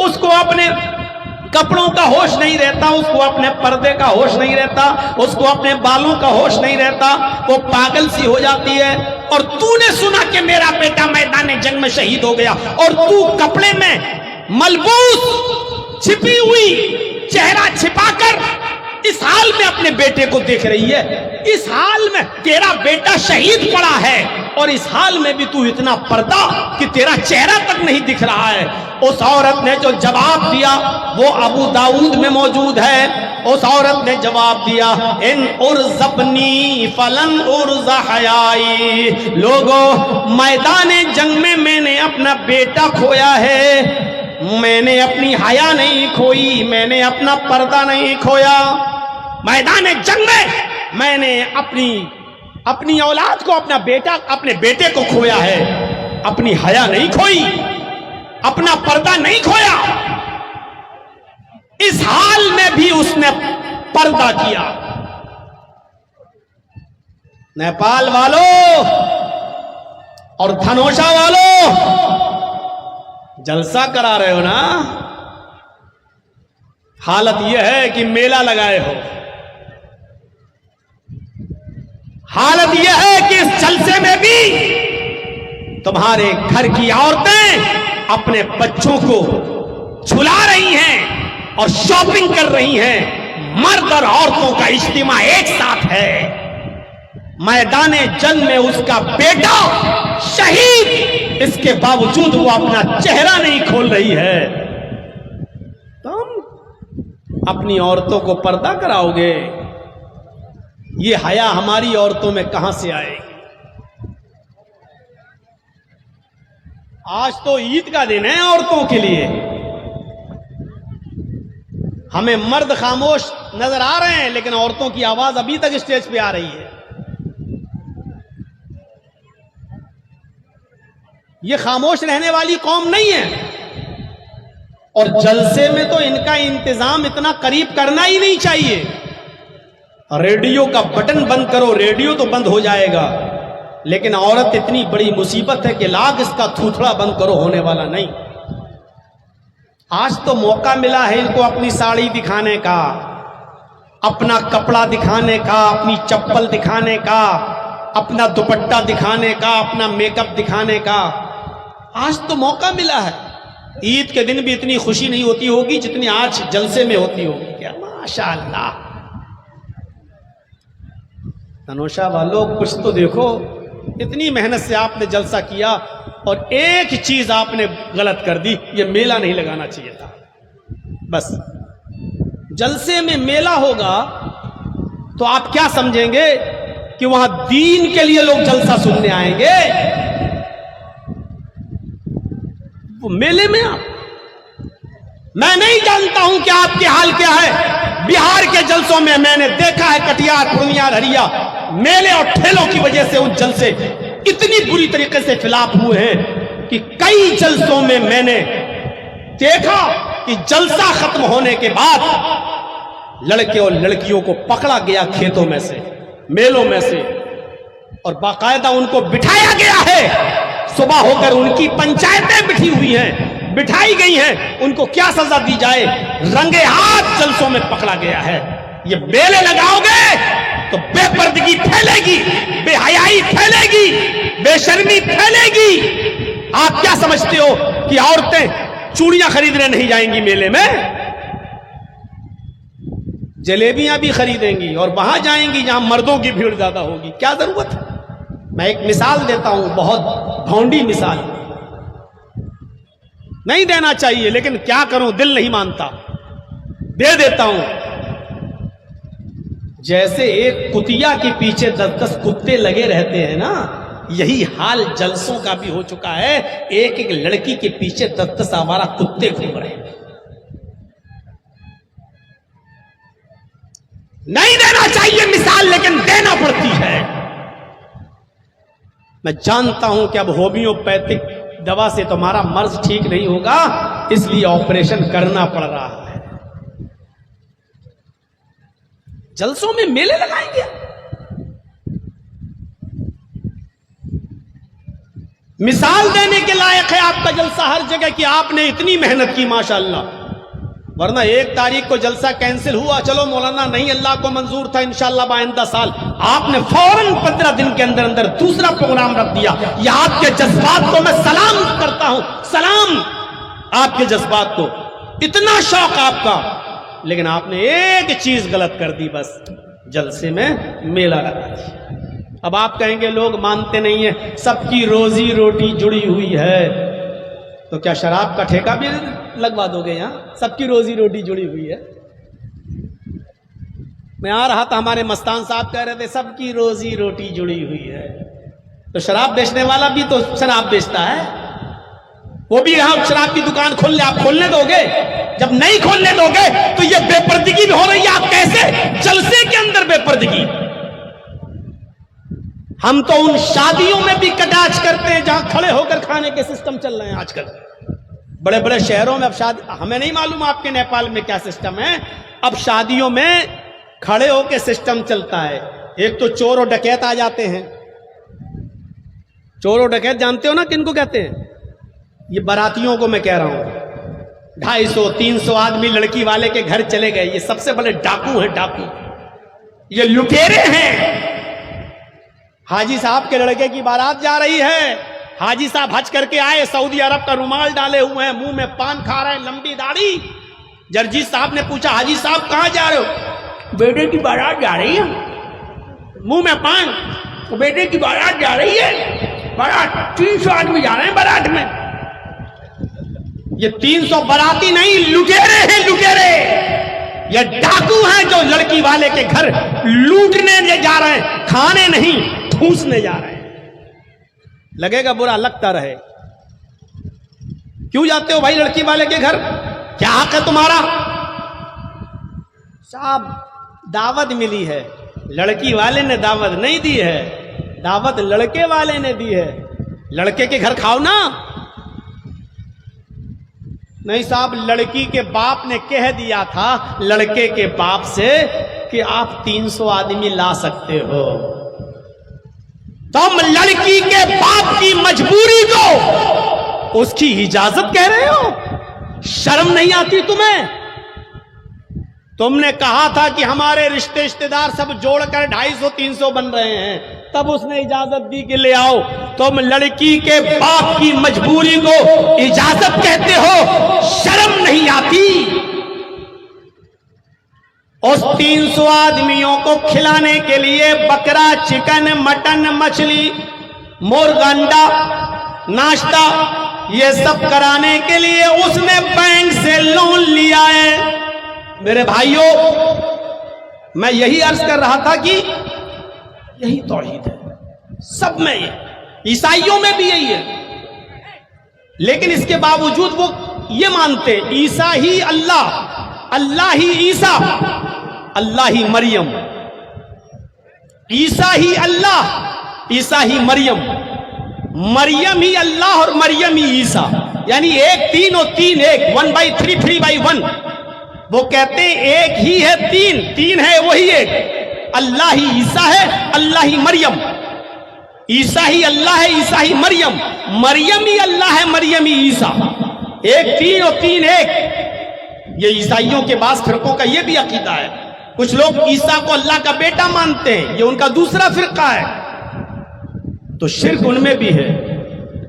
اس کو اپنے کپڑوں کا ہوش نہیں رہتا، اس کو اپنے پردے کا ہوش نہیں رہتا، اس کو اپنے بالوں کا ہوش نہیں رہتا، وہ پاگل سی ہو جاتی ہے۔ اور تو نے سنا کہ میرا بیٹا میدان جنگ میں شہید ہو گیا، اور تو کپڑے میں ملبوس چھپی ہوئی چہرہ چھپا کر اس حال میں اپنے بیٹے کو دیکھ رہی ہے، اس حال میں تیرا بیٹا شہید پڑا ہے، اور اس حال میں بھی تو اتنا پردہ کہ تیرا چہرہ تک نہیں دکھ رہا ہے۔ اس عورت نے جو جواب دیا وہ ابو داؤد میں موجود ہے۔ اس عورت نے جواب دیا ان ارزبنی فلن ارز حیائی، لوگوں میدان جنگ میں نے اپنا بیٹا کھویا ہے، میں نے اپنی حیا نہیں کھوئی، میں نے اپنا پردہ نہیں کھویا۔ میدان جنگ میں نے اپنی اولاد کو، اپنے بیٹے کو کھویا ہے، اپنی حیا نہیں کھوئی، اپنا پردہ نہیں کھویا۔ اس حال میں بھی اس نے پردہ کیا۔ نیپال والوں اور دھنوشا والوں جلسہ کرا رہے ہو نا، حالت یہ ہے کہ میلہ لگائے ہو، حالت یہ ہے کہ اس جلسے میں بھی تمہارے گھر کی عورتیں اپنے بچوں کو جھلا رہی ہیں اور شاپنگ کر رہی ہیں، مرد اور عورتوں کا اجتماع ایک ساتھ ہے، میدان جنگ میں اس کا بیٹا شہید، اس کے باوجود وہ اپنا چہرہ نہیں کھول رہی ہے۔ تم اپنی عورتوں کو پردہ کراؤ گے، یہ حیا ہماری عورتوں میں کہاں سے آئے گی؟ آج تو عید کا دن ہے عورتوں کے لیے، ہمیں مرد خاموش نظر آ رہے ہیں لیکن عورتوں کی آواز ابھی تک اسٹیج پہ آ رہی ہے۔ یہ خاموش رہنے والی قوم نہیں ہے، اور جلسے میں تو ان کا انتظام اتنا قریب کرنا ہی نہیں چاہیے۔ ریڈیو کا بٹن بند کرو، ریڈیو تو بند ہو جائے گا، لیکن عورت اتنی بڑی مصیبت ہے کہ لاکھ اس کا تھوتھڑا بند کرو، ہونے والا نہیں۔ آج تو موقع ملا ہے ان کو اپنی ساڑی دکھانے کا، اپنا کپڑا دکھانے کا، اپنی چپل دکھانے کا، اپنا دوپٹہ دکھانے کا، اپنا میک اپ دکھانے کا. آج تو موقع ملا ہے. عید کے دن بھی اتنی خوشی نہیں ہوتی ہوگی جتنی آج جلسے میں ہوتی ہوگی. کیا ماشاء اللہ. تنوشا والوں کچھ تو دیکھو، اتنی محنت سے آپ نے جلسہ کیا اور ایک چیز آپ نے غلط کر دی. یہ میلہ نہیں لگانا چاہیے تھا. بس جلسے میں میلہ ہوگا تو آپ کیا سمجھیں گے کہ وہاں دین کے لیے لوگ جلسہ سننے آئیں گے؟ وہ میلے میں میں نہیں جانتا ہوں کہ آپ کے حال کیا ہے. بہار کے جلسوں میں نے دیکھا ہے کٹیہار، پورنیہ، ارریا، میلے اور ٹھیلوں کی وجہ سے ان جلسے اتنی بری طریقے سے فلاپ ہوئے ہیں کہ کئی جلسوں میں نے دیکھا کہ جلسہ ختم ہونے کے بعد لڑکے اور لڑکیوں کو پکڑا گیا کھیتوں میں سے، میلوں میں سے، اور باقاعدہ ان کو بٹھایا گیا ہے. صبح ہو کر ان کی پنچایتیں بٹھی ہوئی ہیں، بٹھائی گئی ہیں. ان کو کیا سزا دی جائے؟ رنگے ہاتھ جلسوں میں پکڑا گیا ہے. یہ میلے لگاؤ گے تو بے پردگی پھیلے گی، بے حیائی پھیلے گی، بے شرمی پھیلے گی. آپ کیا سمجھتے ہو کہ عورتیں چوڑیاں خریدنے نہیں جائیں گی میلے میں؟ جلیبیاں بھی خریدیں گی اور وہاں جائیں گی جہاں مردوں کی بھیڑ زیادہ ہوگی. کیا ضرورت ہے؟ میں ایک مثال دیتا ہوں، بہت بھونڈی مثال. نہیں دینا چاہیے لیکن کیا کروں، دل نہیں مانتا، دے دیتا ہوں. جیسے ایک کتیا کے پیچھے 10 کتے لگے رہتے ہیں نا، یہی حال جلسوں کا بھی ہو چکا ہے. ایک ایک لڑکی کے پیچھے 10 آوارہ کتے گھوم رہے ہیں. نہیں دینا چاہیے مثال لیکن دینا پڑتی ہے. میں جانتا ہوں کہ اب ہومیوپیتھک دوا سے تمہارا مرض ٹھیک نہیں ہوگا، اس لیے آپریشن کرنا پڑ رہا ہے. جلسوں میں میلے لگائیں گے. مثال دینے کے لائق ہے آپ کا جلسہ ہر جگہ کہ آپ نے اتنی محنت کی ماشاءاللہ. ورنہ 1 تاریخ کو جلسہ کینسل ہوا، چلو مولانا نہیں، اللہ کو منظور تھا، انشاءاللہ بآئندہ سال. آپ نے فوراً 15 دن کے اندر اندر دوسرا پروگرام رکھ دیا. یہ آپ کے جذبات کو میں سلام کرتا ہوں، سلام آپ کے جذبات کو. اتنا شوق آپ کا، لیکن آپ نے ایک چیز غلط کر دی، بس جلسے میں میلہ لگا دیا. اب آپ کہیں گے لوگ مانتے نہیں ہیں، سب کی روزی روٹی جڑی ہوئی ہے، تو کیا شراب کا ٹھیکہ بھی لگوا دو گے؟ یہاں سب کی روزی روٹی جڑی ہوئی ہے. میں آ رہا تھا، ہمارے مستان صاحب کہہ رہے تھے سب کی روزی روٹی جڑی ہوئی ہے. تو شراب بیچنے والا بھی تو شراب بیچتا ہے، وہ بھی یہاں شراب کی دکان کھول لے. آپ کھولنے دو گے؟ جب نہیں کھولنے دو گے تو یہ بے پردگی بھی ہو رہی ہے. آپ کیسے جلسے کے اندر بے پردگی؟ ہم تو ان شادیوں میں بھی کٹاچ کرتے ہیں جہاں کھڑے ہو کر کھانے کے سسٹم چل رہے ہیں آج کل بڑے بڑے شہروں میں. اب شادی، ہمیں نہیں معلوم آپ کے نیپال میں کیا سسٹم ہے. اب شادیوں میں کھڑے ہو کے سسٹم چلتا ہے. ایک تو چور و ڈکیت آ جاتے ہیں. چور و ڈکیت جانتے ہو نا کن کو کہتے ہیں؟ یہ براتیوں کو میں کہہ رہا ہوں. 250-300 آدمی لڑکی والے کے گھر چلے گئے. یہ سب سے بڑے ڈاکو ہیں، ڈاکو، یہ لٹیرے ہیں. حاجی صاحب کے لڑکے کی بارات جا رہی ہے. حاجی صاحب حج کر کے آئے، سعودی عرب کا رومال ڈالے ہوئے ہیں، منہ میں پان کھا رہے ہیں، لمبی داڑھی. جرجیت صاحب نے پوچھا حاجی صاحب کہاں جا رہے ہو؟ بیٹے کی بارات جا رہی ہے. منہ میں پان، بیٹے کی بارات جا رہی ہے. بارات 300 آدمی جا رہے ہیں بارات میں. یہ 300 باراتی نہیں، لٹیرے ہیں، لٹیرے. یہ ڈاکو ہیں جو لڑکی والے کے گھر لوٹنے جا رہے ہیں، کھانے نہیں ٹھوسنے جا رہے ہیں. لگے گا برا، لگتا رہے. کیوں جاتے ہو بھائی لڑکی والے کے گھر؟ کیا حق ہے تمہارا؟ صاحب دعوت ملی ہے، لڑکی والے نے دعوت نہیں دی ہے، دعوت لڑکے والے نے دی ہے. لڑکے کے گھر کھاؤ نا. نہیں صاحب، لڑکی کے باپ نے کہہ دیا تھا لڑکے کے باپ سے کہ آپ 300 آدمی لا سکتے ہو. تم لڑکی کے باپ کی مجبوری کو اس کی اجازت کہہ رہے ہو؟ شرم نہیں آتی تمہیں؟ تم نے کہا تھا کہ ہمارے رشتے دار سب جوڑ کر 250-300 بن رہے ہیں. تب اس نے اجازت دی کہ لے آؤ. تم لڑکی کے باپ کی مجبوری کو اجازت کہتے ہو؟ شرم نہیں آتی؟ اس 300 آدمیوں کو کھلانے کے لیے بکرا، چکن، مٹن، مچھلی، مرغ، انڈا، ناشتہ یہ سب کرانے کے لیے اس نے بینک سے لون لیا ہے. میرے بھائیوں، میں یہی عرض کر رہا تھا کہ یہی توحید ہے سب میں. یہ عیسائیوں میں بھی یہی ہے، لیکن اس کے باوجود وہ یہ مانتے عیسیٰ ہی اللہ، اللہ ہی عیسیٰ، اللہ ہی مریم، عیسیٰ ہی اللہ، عیسیٰ ہی مریم، مریم ہی اللہ اور مریم ہی عیسیٰ. یعنی ایک تین اور تین ایک، 1/3 3/1. وہ کہتے ہیں ایک ہی ہے تین، تین ہے وہی ایک. اللہ ہی عیسیٰ ہے، اللہ ہی مریم. عیسیٰ ہی اللہ ہے، عیسیٰ ہی مریم. مریم ہی اللہ ہے، مریم ہی عیسیٰ. ایک تین اور تین ایک. یہ عیسائیوں کے بعض فرقوں کا یہ بھی عقیدہ ہے. کچھ لوگ عیسیٰ کو اللہ کا بیٹا مانتے ہیں، یہ ان کا دوسرا فرقہ ہے. تو شرک ان میں بھی ہے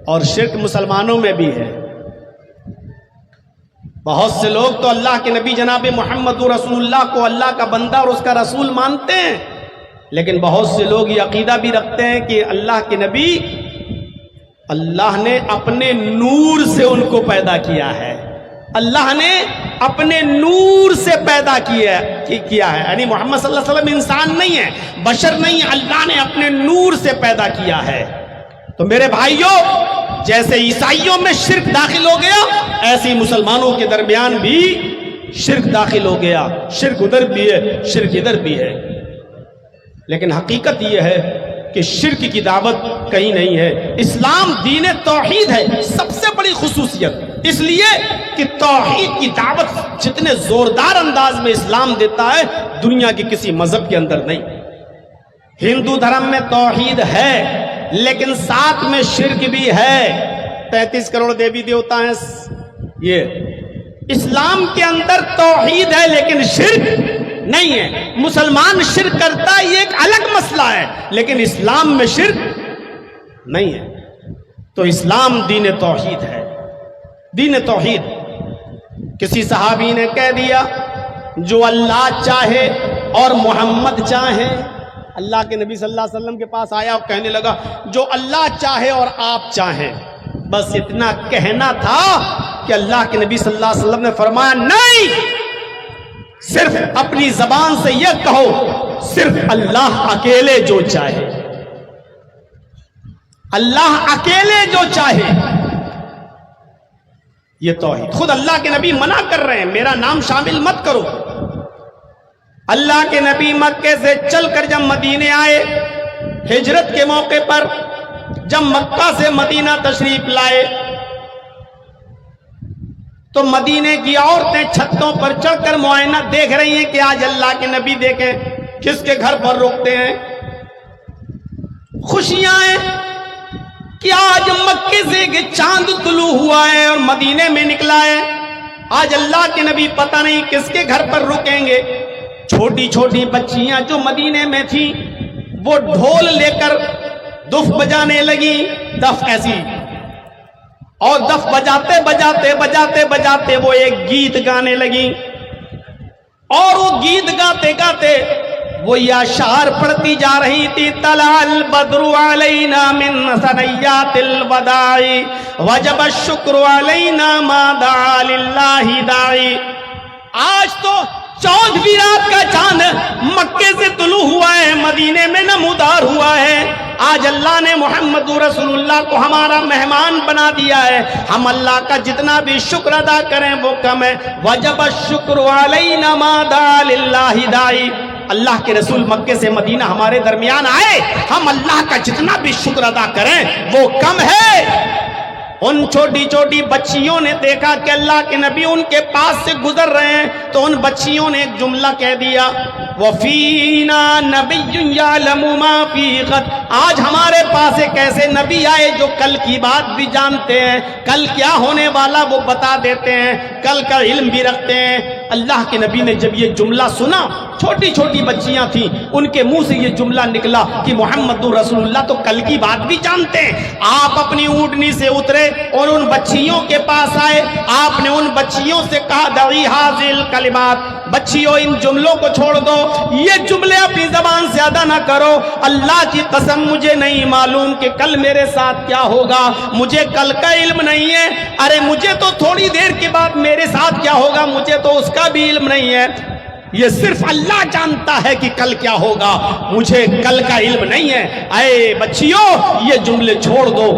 اور شرک مسلمانوں میں بھی ہے. بہت سے لوگ تو اللہ کے نبی جناب محمد رسول اللہ کو اللہ کا بندہ اور اس کا رسول مانتے ہیں، لیکن بہت سے لوگ یہ عقیدہ بھی رکھتے ہیں کہ اللہ کے نبی اللہ نے اپنے نور سے ان کو پیدا کیا ہے. اللہ نے اپنے نور سے پیدا کیا ہے. یعنی محمد صلی اللہ علیہ وسلم انسان نہیں ہے، بشر نہیں ہے، اللہ نے اپنے نور سے پیدا کیا ہے. تو میرے بھائیوں، جیسے عیسائیوں میں شرک داخل ہو گیا، ایسے ہی مسلمانوں کے درمیان بھی شرک داخل ہو گیا. شرک ادھر بھی ہے، شرک ادھر بھی ہے. لیکن حقیقت یہ ہے کہ شرک کی دعوت کہیں نہیں ہے. اسلام دین توحید ہے، سب سے بڑی خصوصیت اس لیے کہ توحید کی دعوت جتنے زوردار انداز میں اسلام دیتا ہے دنیا کے کسی مذہب کے اندر نہیں. ہندو دھرم میں توحید ہے لیکن ساتھ میں شرک بھی ہے. 33 کروڑ دیوی دیوتا ہیں. یہ اسلام کے اندر توحید ہے لیکن شرک نہیں ہے. مسلمان شرک کرتا ہے یہ ایک الگ مسئلہ ہے، لیکن اسلام میں شرک نہیں ہے. تو اسلام دین توحید ہے، دین توحید. کسی صحابی نے کہہ دیا جو اللہ چاہے اور محمد چاہے. اللہ کے نبی صلی اللہ علیہ وسلم کے پاس آیا اور کہنے لگا جو اللہ چاہے اور آپ چاہیں. بس اتنا کہنا تھا کہ اللہ کے نبی صلی اللہ علیہ وسلم نے فرمایا نہیں، صرف اپنی زبان سے یہ کہو صرف اللہ اکیلے جو چاہے، اللہ اکیلے جو چاہے. یہ توحید. خود اللہ کے نبی منع کر رہے ہیں میرا نام شامل مت کرو. اللہ کے نبی مکے سے چل کر جب مدینے آئے ہجرت کے موقع پر، جب مکہ سے مدینہ تشریف لائے تو مدینے کی عورتیں چھتوں پر چڑھ کر معائنہ دیکھ رہی ہیں کہ آج اللہ کے نبی دیکھیں کس کے گھر پر رکتے ہیں. خوشیاں ہیں کہ آج مکے سے ایک چاند طلوع ہوا ہے اور مدینے میں نکلا ہے. آج اللہ کے نبی پتہ نہیں کس کے گھر پر رکیں گے. چھوٹی چھوٹی بچیاں جو مدینے میں تھیں وہ ڈھول لے کر دف بجانے لگی. دف ایسی، اور دف بجاتے بجاتے بجاتے بجاتے وہ ایک گیت گانے لگی. اور وہ گیت گاتے گاتے وہ یہ اشعار پڑھتی جا رہی تھی. طلع البدر علینا من ثنیات الوداع وجب الشکر علینا ما دعا للہ داعی. آج تو 14ویں رات کا چاند مکے سے طلوع ہوا ہے، مدینے میں نمودار ہوا ہے. آج اللہ نے محمد رسول اللہ کو ہمارا مہمان بنا دیا ہے. ہم اللہ کا جتنا بھی شکر ادا کریں وہ کم ہے. وجب الشکر علینا ما دعا للہ داعی. اللہ کے رسول مکے سے مدینہ ہمارے درمیان آئے، ہم اللہ کا جتنا بھی شکر ادا کریں وہ کم ہے. ان چھوٹی چھوٹی بچیوں نے دیکھا کہ اللہ کے نبی ان کے پاس سے گزر رہے ہیں تو ان بچیوں نے ایک جملہ کہہ دیا وَفِينَا نَبِيٌّ يَعْلَمُ مَا فِي غَدٍ. آج ہمارے پاس ایک ایسے نبی آئے جو کل کی بات بھی جانتے ہیں، کل کیا ہونے والا وہ بتا دیتے ہیں، کل کا علم بھی رکھتے ہیں. اللہ کے نبی نے جب یہ جملہ سنا، چھوٹی چھوٹی بچیاں تھیں، ان کے منہ سے یہ جملہ نکلا کہ محمد رسول اللہ تو کل کی بات بھی جانتے ہیں۔ آپ اپنی اونٹنی سے اترے اور ان بچیوں کے پاس آئے، آپ نے ان بچیوں سے کہا دعی حاضل کلمات، بچیوں ان جملوں کو چھوڑ دو، یہ جملے اپنی زبان سے ادا نہ کرو، اللہ کی قسم مجھے نہیں معلوم کہ کل میرے ساتھ کیا ہوگا، مجھے کل کا علم نہیں ہے، ارے مجھے تو تھوڑی دیر کے بعد میرے ساتھ کیا ہوگا مجھے تو اس کا بھی علم نہیں ہے، یہ صرف اللہ جانتا ہے کہ کل کیا ہوگا، مجھے کل کا علم نہیں ہے۔ اے بچیوں یہ جملے چھوڑ دو،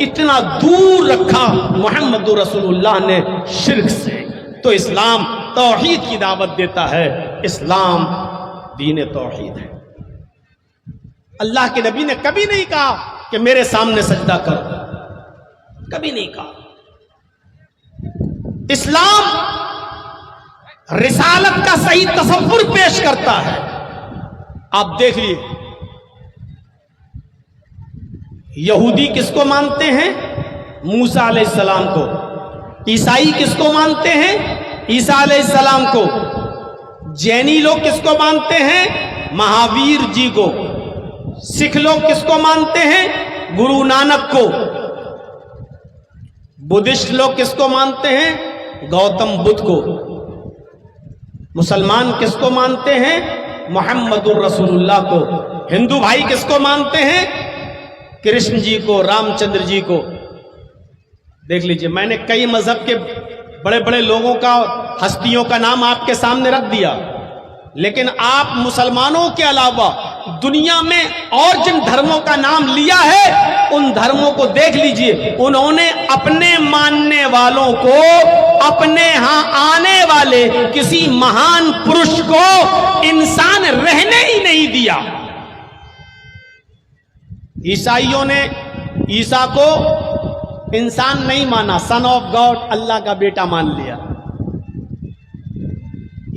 اتنا دور رکھا محمد رسول اللہ نے شرک سے۔ تو اسلام توحید کی دعوت دیتا ہے، اسلام دین توحید ہے۔ اللہ کے نبی نے کبھی نہیں کہا کہ میرے سامنے سجدہ کرو، کبھی نہیں کہا۔ اسلام رسالت کا صحیح تصور پیش کرتا ہے۔ آپ دیکھ لیے یہودی کس کو مانتے ہیں؟ موسیٰ علیہ السلام کو۔ عیسائی کس کو مانتے ہیں؟ عیسیٰ علیہ السلام کو۔ جینی لوگ کس کو مانتے ہیں؟ مہاویر جی کو۔ سکھ لوگ کس کو مانتے ہیں؟ گرو نانک کو۔ بدھسٹ لوگ کس کو مانتے ہیں؟ گوتم بدھ کو۔ مسلمان کس کو مانتے ہیں؟ محمد الرسول اللہ کو۔ ہندو بھائی کس کو مانتے ہیں؟ کرشن جی کو، رام چندر جی کو۔ دیکھ لیجئے میں نے کئی مذہب کے بڑے بڑے لوگوں کا، ہستیوں کا نام آپ کے سامنے رکھ دیا، لیکن آپ مسلمانوں کے علاوہ دنیا میں اور جن دھرموں کا نام لیا ہے ان دھرموں کو دیکھ لیجئے، انہوں نے اپنے ماننے والوں کو اپنے ہاں آنے والے کسی مہان پرش کو انسان رہنے ہی نہیں دیا۔ عیسائیوں نے عیسیٰ کو انسان نہیں مانا، سن آف گاڈ، اللہ کا بیٹا مان لیا۔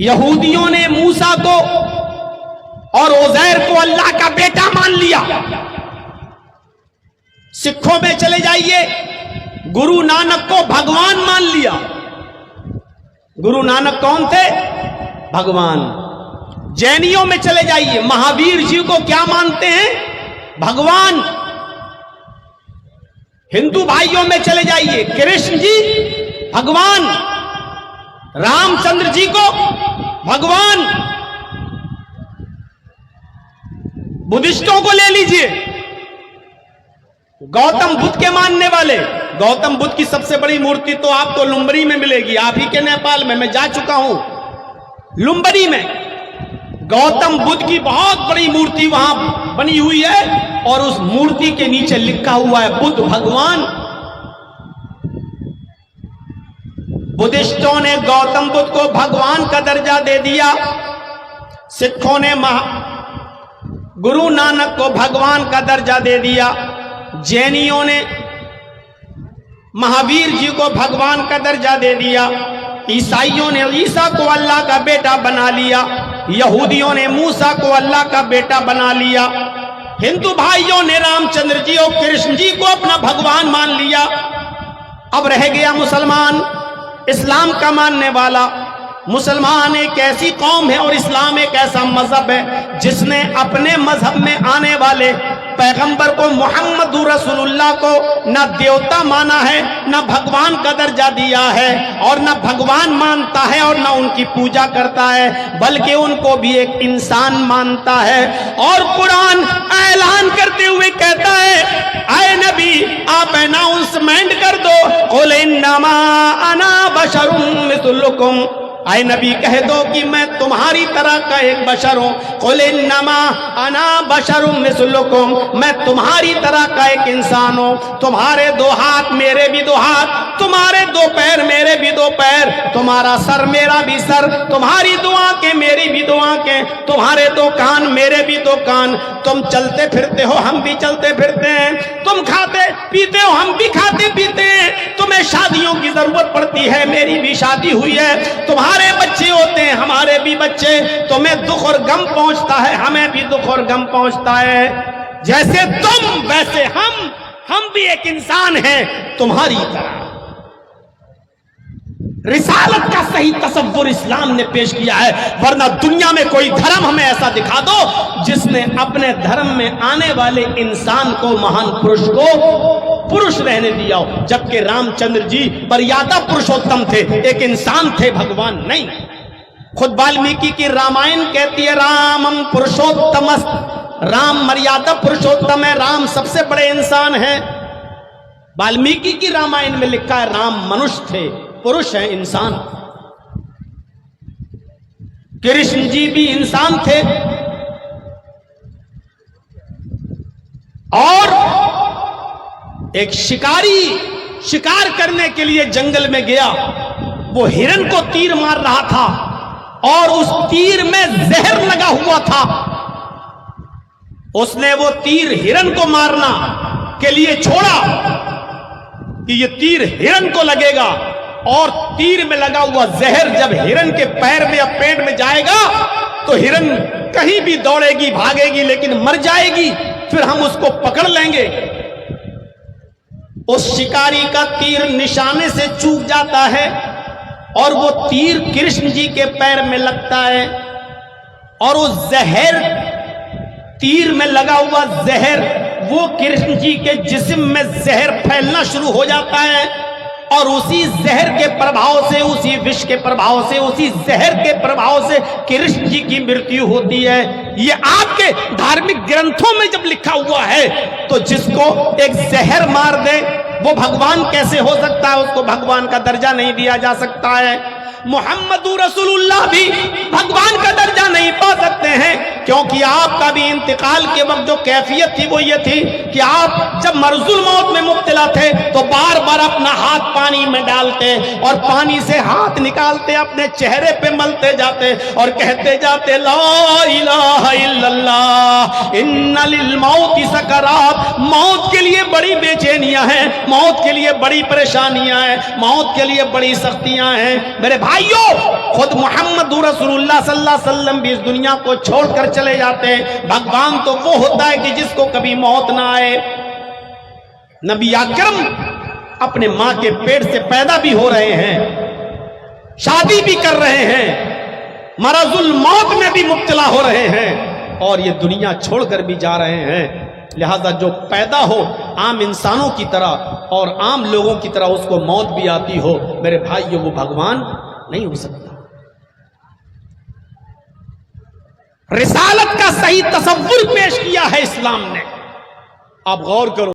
یہودیوں نے موسیٰ کو اور عزیر کو اللہ کا بیٹا مان لیا۔ سکھوں میں چلے جائیے، گرو نانک کو بھگوان مان لیا۔ گرو نانک کون تھے؟ بھگوان۔ جینیوں میں چلے جائیے، مہاویر جی کو کیا مانتے ہیں؟ بھگوان۔ ہندو بھائیوں میں چلے جائیے، کرشن جی بھگوان، رام چندر جی کو بھگوان۔ بدھسٹوں کو لے لیجئے، گوتم بدھ کے ماننے والے، گوتم بدھ کی سب سے بڑی مورتی تو آپ کو لمبری میں ملے گی، آپ ہی کے نیپال میں جا چکا ہوں، لمبری میں گوتم بدھ کی بہت بڑی مورتی وہاں بنی ہوئی ہے، اور اس مورتی کے نیچے لکھا ہوا ہے بدھ بھگوان۔ بدھسٹوں نے گوتم بدھ کو بھگوان کا درجہ دے دیا، سکھوں نے گرو نانک کو بھگوان کا درجہ دے دیا، جینیوں نے مہاویر جی کو بھگوان کا درجہ دے دیا، عیسائیوں نے عیسیٰ کو اللہ کا بیٹا بنا لیا، یہودیوں نے موسیٰ کو اللہ کا بیٹا بنا لیا، ہندو بھائیوں نے رام چندر جی اور کرشن جی کو اپنا بھگوان مان لیا۔ اب رہ گیا مسلمان، اسلام کا ماننے والا۔ مسلمان ایک ایسی قوم ہے اور اسلام ایک ایسا مذہب ہے جس نے اپنے مذہب میں آنے والے پیغمبر کو محمد رسول اللہ کو نہ دیوتا مانا ہے، نہ بھگوان کا درجہ دیا ہے، اور نہ بھگوان مانتا ہے اور نہ ان کی پوجا کرتا ہے، بلکہ ان کو بھی ایک انسان مانتا ہے۔ اور قرآن اعلان کرتے ہوئے کہتا ہے، اے نبی آپ اناؤنسمنٹ کر دو، قل انما انا بشر مثلکم، اے نبی کہہ دو کہ میں تمہاری طرح کا ایک بشر ہوں، قل انما انا بشر مثلکم، میں تمہاری طرح کا ایک انسان ہوں، تمہارے دو ہاتھ میرے بھی دو ہاتھ، تمہارے دو پیر میرے بھی دو پیر، تمہارا سر میرا بھی سر، تمہاری دو آنکھیں میری بھی دو آنکھیں، تمہارے دو کان میرے بھی دو کان، تم چلتے پھرتے ہو ہم بھی چلتے پھرتے ہیں، تم کھاتے پیتے ہو ہم بھی کھاتے پیتے ہیں، تمہیں شادیوں کی ضرورت پڑتی ہے میری بھی شادی ہوئی ہے، تمہارے بچے ہوتے ہیں ہمارے بھی بچے، تمہیں دکھ اور غم پہنچتا ہے ہمیں بھی دکھ اور غم پہنچتا ہے، جیسے تم ویسے ہم بھی ایک انسان ہیں تمہاری طرح۔ رسالت کا صحیح تصور اسلام نے پیش کیا ہے، ورنہ دنیا میں کوئی دھرم ہمیں ایسا دکھا دو جس نے اپنے دھرم میں آنے والے انسان کو، مہان پروش کو پروش رہنے دیا ہو، جبکہ رام چندر جی مریادا پروشوتم تھے، ایک انسان تھے، بھگوان نہیں۔ خود والمیکی کی رامائن کہتی ہے رامم پروشوتمست، رام مریادا پروشوتم ہے، رام سب سے بڑے انسان ہیں۔ والمیکی کی رامائن میں لکھا ہے رام منش تھے، پروش ہیں، انسان۔ کرشن جی بھی انسان تھے، اور ایک شکاری شکار کرنے کے لیے جنگل میں گیا، وہ ہرن کو تیر مار رہا تھا اور اس تیر میں زہر لگا ہوا تھا۔ اس نے وہ تیر ہرن کو مارنا کے لیے چھوڑا کہ یہ تیر ہرن کو لگے گا، اور تیر میں لگا ہوا زہر جب ہرن کے پیر میں یا پیٹ میں جائے گا تو ہرن کہیں بھی دوڑے گی، بھاگے گی، لیکن مر جائے گی، پھر ہم اس کو پکڑ لیں گے۔ اس شکاری کا تیر نشانے سے چوک جاتا ہے اور وہ تیر کرشن جی کے پیر میں لگتا ہے، اور وہ زہر، تیر میں لگا ہوا زہر، وہ کرشن جی کے جسم میں زہر پھیلنا شروع ہو جاتا ہے، اور اسی زہر کے پربھاؤ سے، اسی وش کے پربھاؤ سے، اسی زہر کے پربھاؤ سے کرشن جی کی مرتیو ہوتی ہے۔ یہ آپ کے دھارمک گرنتھوں میں جب لکھا ہوا ہے تو جس کو ایک زہر مار دے وہ بھگوان کیسے ہو سکتا ہے؟ اس کو بھگوان کا درجہ نہیں دیا جا سکتا ہے۔ محمد رسول اللہ بھی بھگوان کا درجہ نہیں پا سکتے ہیں، کیونکہ آپ کا بھی انتقال کے وقت جو کیفیت تھی وہ یہ تھی کہ آپ جب مرض الموت میں مبتلا تھے تو بار بار اپنا ہاتھ پانی میں ڈالتے اور پانی سے ہاتھ نکالتے، اپنے چہرے پہ ملتے جاتے اور کہتے جاتے لا الہ الا اللہ ان للموت سکرات۔ موت کے لیے بڑی بے چینیاں ہیں، موت کے لیے بڑی پریشانیاں ہیں، موت کے لیے بڑی سختیاں ہیں۔ میرے بھائیوں، خود محمد رسول اللہ صلی اللہ علیہ وسلم بھی اس دنیا کو چھوڑ کر چلے جاتے ہیں۔ بھگوان تو وہ ہوتا ہے کہ جس کو کبھی موت نہ آئے۔ نبی اکرم اپنے ماں کے پیٹ سے پیدا بھی ہو رہے ہیں، شادی بھی کر رہے ہیں، مرض الموت میں بھی مبتلا ہو رہے ہیں، اور یہ دنیا چھوڑ کر بھی جا رہے ہیں۔ لہذا جو پیدا ہو عام انسانوں کی طرح اور عام لوگوں کی طرح اس کو موت بھی آتی ہو، میرے بھائیوں وہ بھگوان نہیں ہو سکتا۔ رسالت کا صحیح تصور پیش کیا ہے اسلام نے، آپ غور کرو۔